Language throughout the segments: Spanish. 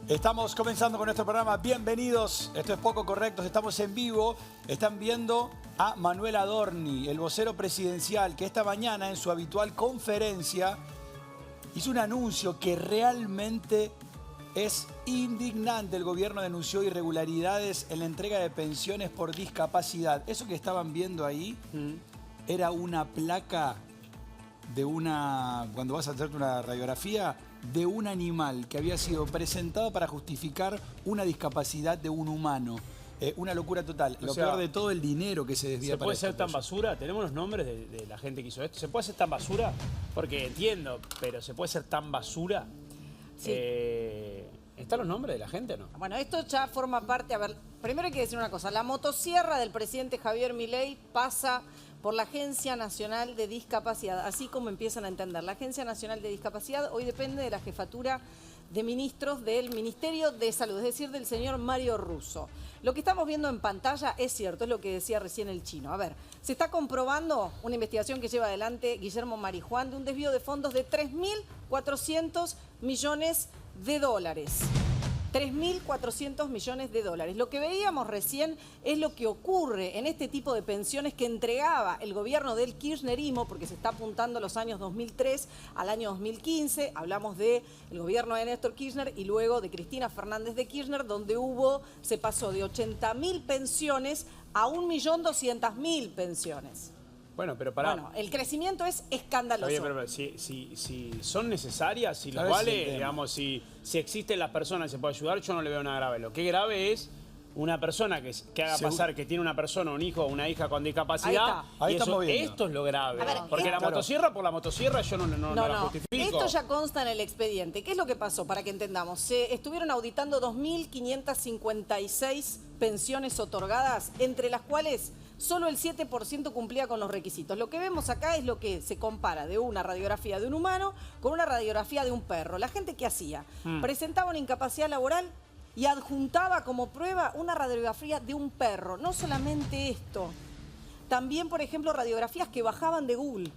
Estamos comenzando con nuestro programa. Bienvenidos. Esto es Poco Correctos. Estamos en vivo. Están viendo a Manuel Adorni, el vocero presidencial, que esta mañana en su habitual conferencia hizo un anuncio que realmente es indignante. El gobierno denunció irregularidades en la entrega de pensiones por discapacidad. Eso que estaban viendo ahí era una placa de cuando vas a hacerte una radiografía, de un animal que había sido presentado para justificar una discapacidad de un humano. Una locura total. Lo peor de todo, el dinero que se desvía. ¿Se puede ser tan basura? ¿Tenemos los nombres de la gente que hizo esto? ¿Se puede ser tan basura? Porque entiendo, pero ¿se puede ser tan basura? Sí. ¿Están los nombres de la gente o no? Bueno, esto ya forma parte... A ver, primero hay que decir una cosa. La motosierra del presidente Javier Milei pasa por la Agencia Nacional de Discapacidad, así como empiezan a entender. La Agencia Nacional de Discapacidad hoy depende de la jefatura de ministros del Ministerio de Salud, es decir, del señor Mario Russo. Lo que estamos viendo en pantalla es cierto, es lo que decía recién el chino. A ver, se está comprobando una investigación que lleva adelante Guillermo Marijuán de un desvío de fondos de 3.400 millones de dólares. 3.400 millones de dólares. Lo que veíamos recién es lo que ocurre en este tipo de pensiones que entregaba el gobierno del kirchnerismo, porque se está apuntando a los años 2003 al año 2015. Hablamos del gobierno de Néstor Kirchner y luego de Cristina Fernández de Kirchner, donde se pasó de 80.000 pensiones a 1.200.000 pensiones. Bueno, pero pará. Bueno, el crecimiento es escandaloso. Está bien, pero si son necesarias, si los vale, digamos, si existen las personas y se puede ayudar, yo no le veo nada grave. Lo que es grave es una persona que haga pasar que tiene una persona, un hijo o una hija con discapacidad. Ahí estamos viendo. Esto es lo grave. A ver, porque la motosierra por la motosierra yo no la justifico. Esto ya consta en el expediente. ¿Qué es lo que pasó? Para que entendamos. Se estuvieron auditando 2.556 pensiones otorgadas, entre las cuales solo el 7% cumplía con los requisitos. Lo que vemos acá es lo que se compara de una radiografía de un humano con una radiografía de un perro. La gente, ¿qué hacía? Presentaba una incapacidad laboral y adjuntaba como prueba una radiografía de un perro. No solamente esto, también, por ejemplo, radiografías que bajaban de Google.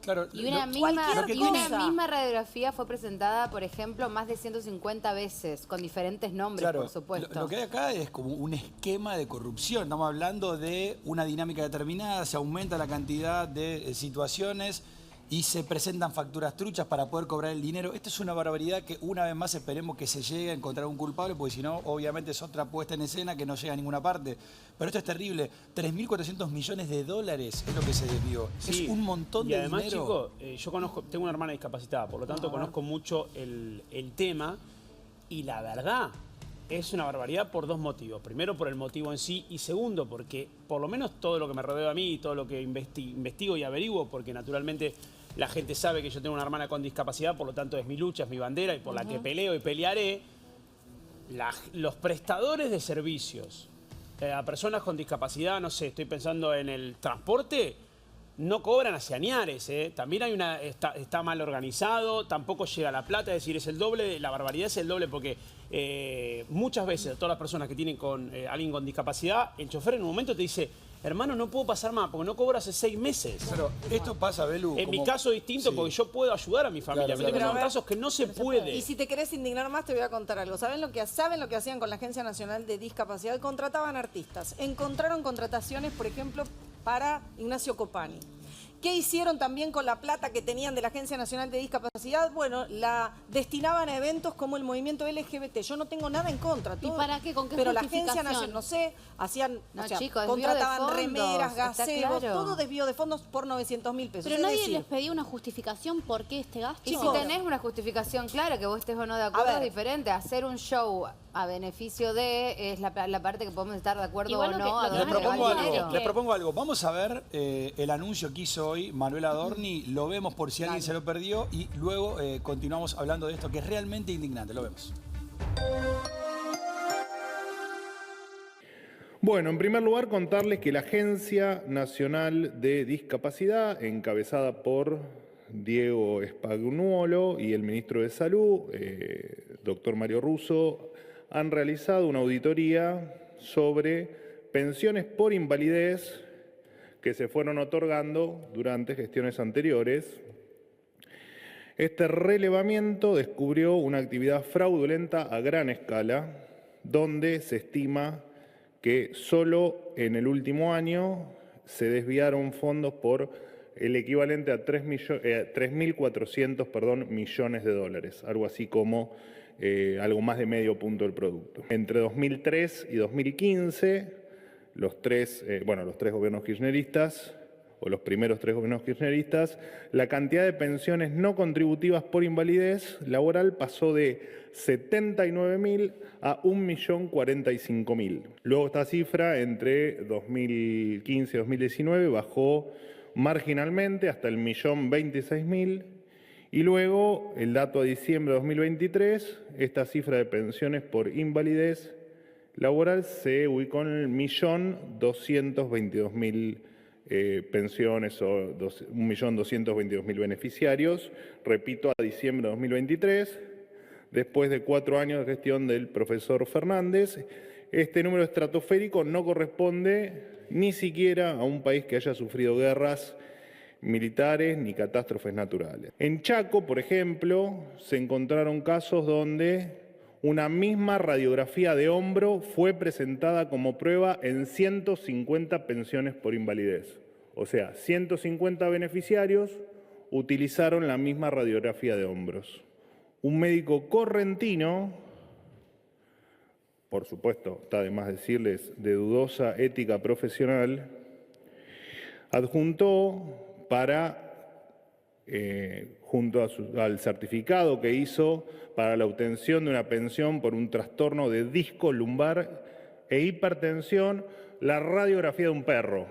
Claro, Y una misma radiografía fue presentada, por ejemplo, más de 150 veces, con diferentes nombres, por supuesto. Lo que hay acá es como un esquema de corrupción. Estamos hablando de una dinámica determinada, se aumenta la cantidad de situaciones y se presentan facturas truchas para poder cobrar el dinero. Esto es una barbaridad que una vez más esperemos que se llegue a encontrar un culpable, porque si no, obviamente es otra puesta en escena que no llega a ninguna parte. Pero esto es terrible. 3.400 millones de dólares es lo que se desvió. Sí, es un montón de dinero. Y además, chicos, tengo una hermana discapacitada, por lo tanto conozco mucho el tema y la verdad es una barbaridad por dos motivos. Primero, por el motivo en sí, y segundo, porque por lo menos todo lo que me rodea a mí y todo lo que investigo y averiguo, porque naturalmente la gente sabe que yo tengo una hermana con discapacidad, por lo tanto es mi lucha, es mi bandera y por la que peleo y pelearé. Los prestadores de servicios a personas con discapacidad, no sé, estoy pensando en el transporte, no cobran hacia Añares, ¿eh? También hay está mal organizado, tampoco llega la plata, es decir, es el doble, la barbaridad es el doble porque muchas veces todas las personas que tienen alguien con discapacidad, el chofer en un momento te dice, hermano, no puedo pasar más porque no cobro hace 6 meses. Pero esto pasa, Belu. En mi caso es distinto porque yo puedo ayudar a mi familia. Claro, pero son casos que no se puede. Y si te querés indignar más, te voy a contar algo. ¿Saben lo que hacían con la Agencia Nacional de Discapacidad? Contrataban artistas. Encontraron contrataciones, por ejemplo, para Ignacio Copani. ¿Qué hicieron también con la plata que tenían de la Agencia Nacional de Discapacidad? Bueno, la destinaban a eventos como el movimiento LGBT. Yo no tengo nada en contra. ¿Y para qué? ¿Con qué Pero la justificación? Agencia Nacional, no sé, hacían, chicos, contrataban desvío de remeras, fondos, gazebos, claro. todo desvío de fondos por 900.000 pesos. Pero nadie les pedía una justificación por qué este gasto. Y si tenés una justificación clara, que vos estés o no de acuerdo, es diferente. Hacer un show a beneficio de es la parte que podemos estar de acuerdo Igual o lo no. que- Les propongo algo. Vamos a ver el anuncio que hizo hoy Manuel Adorni. Lo vemos por si alguien se lo perdió y luego continuamos hablando de esto que es realmente indignante. Lo vemos. Bueno, en primer lugar contarles que la Agencia Nacional de Discapacidad, encabezada por Diego Spagnuolo y el ministro de Salud, doctor Mario Russo, han realizado una auditoría sobre pensiones por invalidez que se fueron otorgando durante gestiones anteriores Este relevamiento descubrió una actividad fraudulenta a gran escala, donde se estima que solo en el último año se desviaron fondos por el equivalente a 3.400 millones de dólares, algo así como algo más de medio punto del producto. Entre 2003 y 2015, los tres gobiernos kirchneristas, o los primeros 3 gobiernos kirchneristas, la cantidad de pensiones no contributivas por invalidez laboral pasó de 79.000 a 1.045.000. Luego esta cifra entre 2015 y 2019 bajó marginalmente hasta el 1.026.000 y luego el dato a diciembre de 2023, esta cifra de pensiones por invalidez laboral se ubicó en el 1.222.000 pensiones o 1.222.000 beneficiarios, repito, a diciembre de 2023, después de 4 años de gestión del profesor Fernández. Este número estratosférico no corresponde ni siquiera a un país que haya sufrido guerras militares ni catástrofes naturales. En Chaco, por ejemplo, se encontraron casos donde una misma radiografía de hombro fue presentada como prueba en 150 pensiones por invalidez. O sea, 150 beneficiarios utilizaron la misma radiografía de hombros. Un médico correntino, por supuesto, está de más decirles, de dudosa ética profesional, adjuntó junto al certificado que hizo para la obtención de una pensión por un trastorno de disco lumbar e hipertensión, la radiografía de un perro.